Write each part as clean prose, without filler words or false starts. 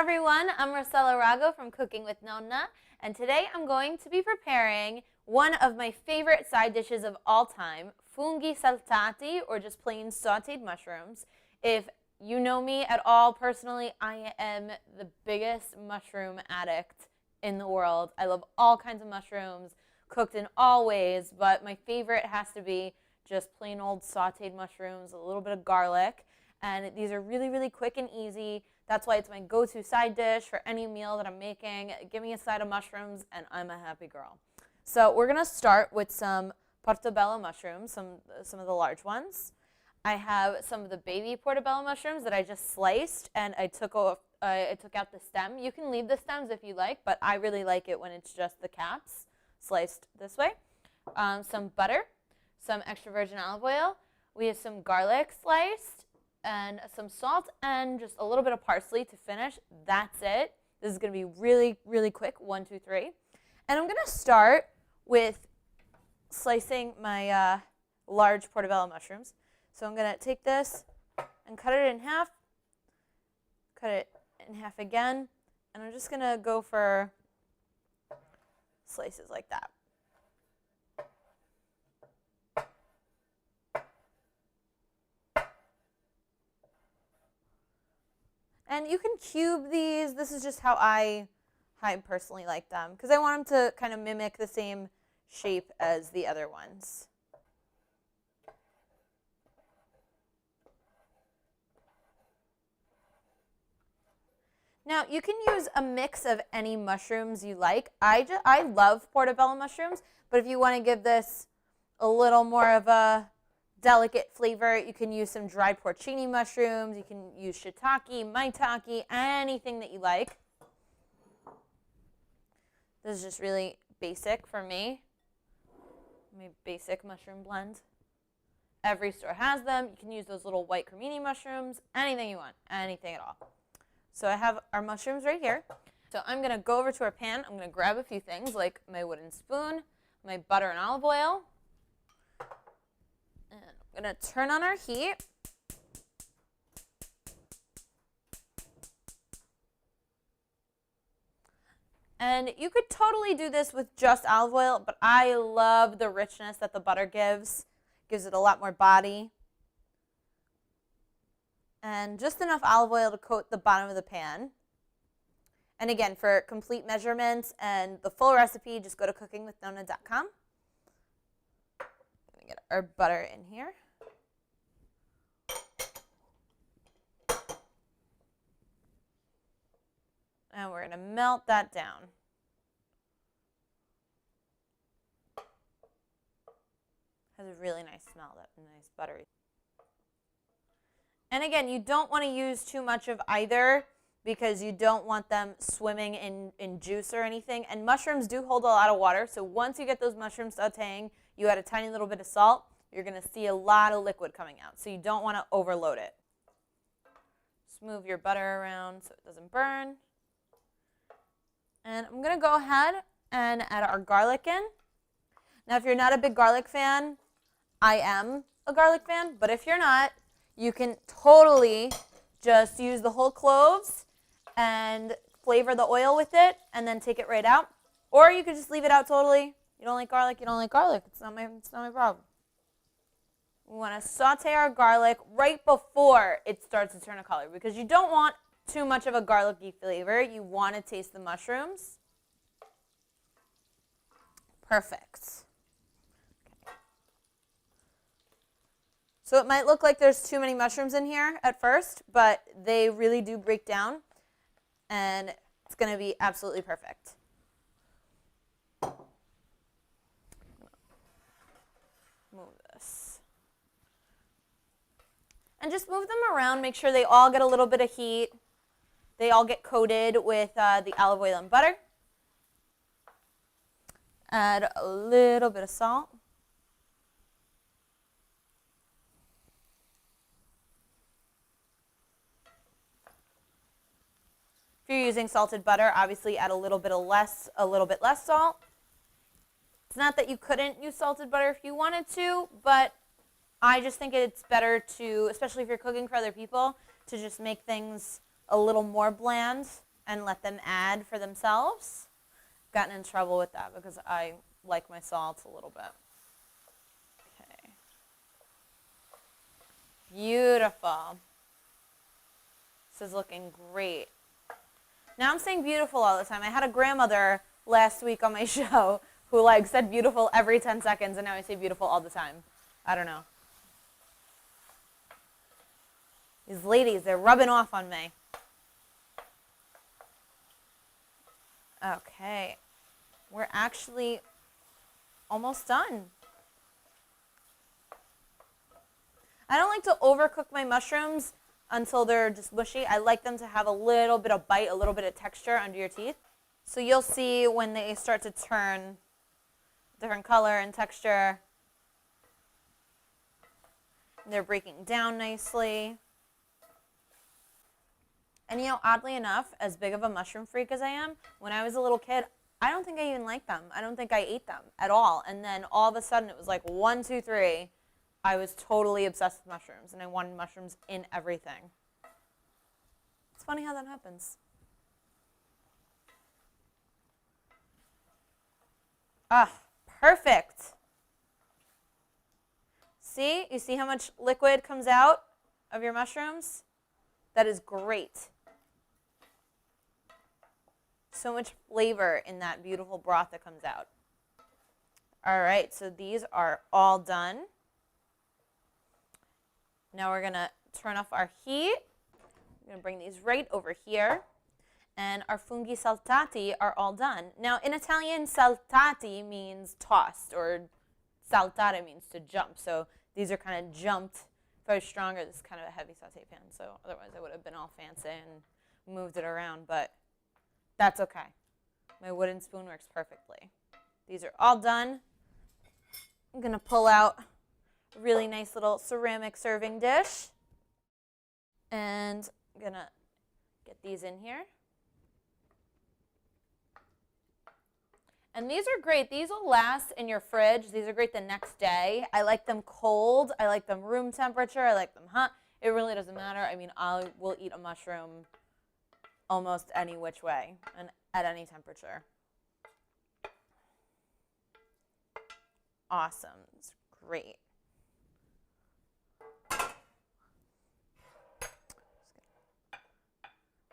everyone, I'm Rossella from Cooking with Nonna, and today I'm going to be preparing one of my favorite side dishes of all time, Funghi Saltati, or just plain sauteed mushrooms. If you know me at all personally, I am the biggest mushroom addict in the world. I love all kinds of mushrooms, cooked in all ways, but my favorite has to be just plain old sauteed mushrooms, a little bit of garlic. And these are really, really quick and easy. That's why it's my go-to side dish for any meal that I'm making. Give me a side of mushrooms and I'm a happy girl. So we're going to start with some portobello mushrooms, some of the large ones. I have some of the baby portobello mushrooms that I just sliced, and I took out the stem. You can leave the stems if you like, but I really like it when it's just the caps sliced this way. Some butter, some extra virgin olive oil. We have some garlic sliced, and some salt, and just a little bit of parsley to finish. That's it. This is going to be really, really quick, 1, 2, 3. And I'm going to start with slicing my large portobello mushrooms. So I'm going to take this and cut it in half, cut it in half again, and I'm just going to go for slices like that. And you can cube these. This is just how I personally like them, because I want them to kind of mimic the same shape as the other ones. Now, you can use a mix of any mushrooms you like. I love portobello mushrooms, but if you want to give this a little more of a delicate flavor, you can use some dried porcini mushrooms, you can use shiitake, maitake, anything that you like. This is just really basic for me. My basic mushroom blend. Every store has them. You can use those little white cremini mushrooms, anything you want, anything at all. So I have our mushrooms right here. So I'm going to go over to our pan. I'm going to grab a few things like my wooden spoon, my butter and olive oil. And I'm going to turn on our heat. And you could totally do this with just olive oil, but I love the richness that the butter gives. Gives it a lot more body. And just enough olive oil to coat the bottom of the pan. And again, for complete measurements and the full recipe, just go to cookingwithnonna.com. Get our butter in here. And we're going to melt that down. Has a really nice smell, that nice buttery. And again, you don't want to use too much of either because you don't want them swimming in juice or anything. And mushrooms do hold a lot of water, so once you get those mushrooms sauteing, you add a tiny little bit of salt, you're going to see a lot of liquid coming out. So you don't want to overload it. Just move your butter around so it doesn't burn. And I'm going to go ahead and add our garlic in. Now, if you're not a big garlic fan, I am a garlic fan, but if you're not, you can totally just use the whole cloves and flavor the oil with it and then take it right out. Or you could just leave it out totally. You don't like garlic, you don't like garlic. It's not my problem. We want to saute our garlic right before it starts to turn a color because you don't want too much of a garlicky flavor. You want to taste the mushrooms. Perfect. Okay. So it might look like there's too many mushrooms in here at first, but they really do break down, and it's going to be absolutely perfect. Move this. And just move them around. Make sure they all get a little bit of heat. They all get coated with the olive oil and butter. Add a little bit of salt. If you're using salted butter, obviously add a little bit less salt. It's not that you couldn't use salted butter if you wanted to, but I just think it's better to, especially if you're cooking for other people, to just make things a little more bland and let them add for themselves. Gotten in trouble with that because I like my salt a little bit. Okay. Beautiful. This is looking great. Now I'm saying beautiful all the time. I had a grandmother last week on my show who like said beautiful every 10 seconds, and now I say beautiful all the time. I don't know. These ladies, they're rubbing off on me. Okay. We're actually almost done. I don't like to overcook my mushrooms until they're just mushy. I like them to have a little bit of bite, a little bit of texture under your teeth. So you'll see when they start to turn different color and texture. They're breaking down nicely. And you know, oddly enough, as big of a mushroom freak as I am, when I was a little kid, I don't think I even liked them. I don't think I ate them at all. And then all of a sudden it was like 1, 2, 3. I was totally obsessed with mushrooms, and I wanted mushrooms in everything. It's funny how that happens. Ah, perfect. See? You see how much liquid comes out of your mushrooms? That is great. So much flavor in that beautiful broth that comes out. All right, so these are all done. Now we're going to turn off our heat. I'm going to bring these right over here. And our funghi saltati are all done. Now, in Italian, saltati means tossed, or saltare means to jump. So these are kind of jumped. If I was stronger, this is kind of a heavy saute pan. So otherwise, I would have been all fancy and moved it around. But that's okay. My wooden spoon works perfectly. These are all done. I'm going to pull out a really nice little ceramic serving dish. And I'm going to get these in here. And these are great. These will last in your fridge. These are great the next day. I like them cold. I like them room temperature. I like them hot. It really doesn't matter. I mean, I will eat a mushroom almost any which way and at any temperature. Awesome. It's great.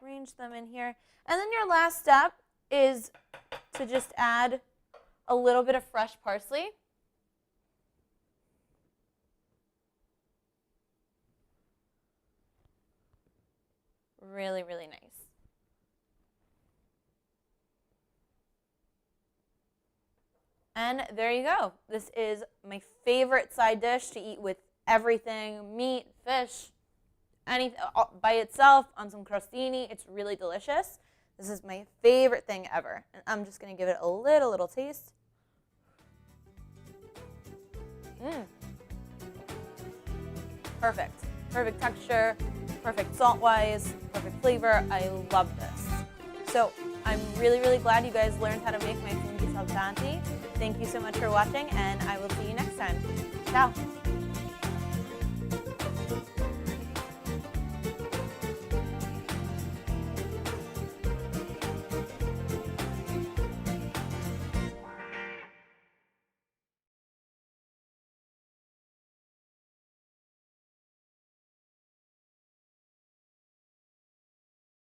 Arrange them in here. And then your last step is to just add a little bit of fresh parsley. Really, really nice. And there you go. This is my favorite side dish to eat with everything, meat, fish, anything by itself on some crostini. It's really delicious. This is my favorite thing ever. And I'm just going to give it a little taste. Perfect. Perfect texture, perfect salt-wise, perfect flavor. I love this. So I'm really, really glad you guys learned how to make my funghi saltati. Thank you so much for watching, and I will see you next time. Ciao.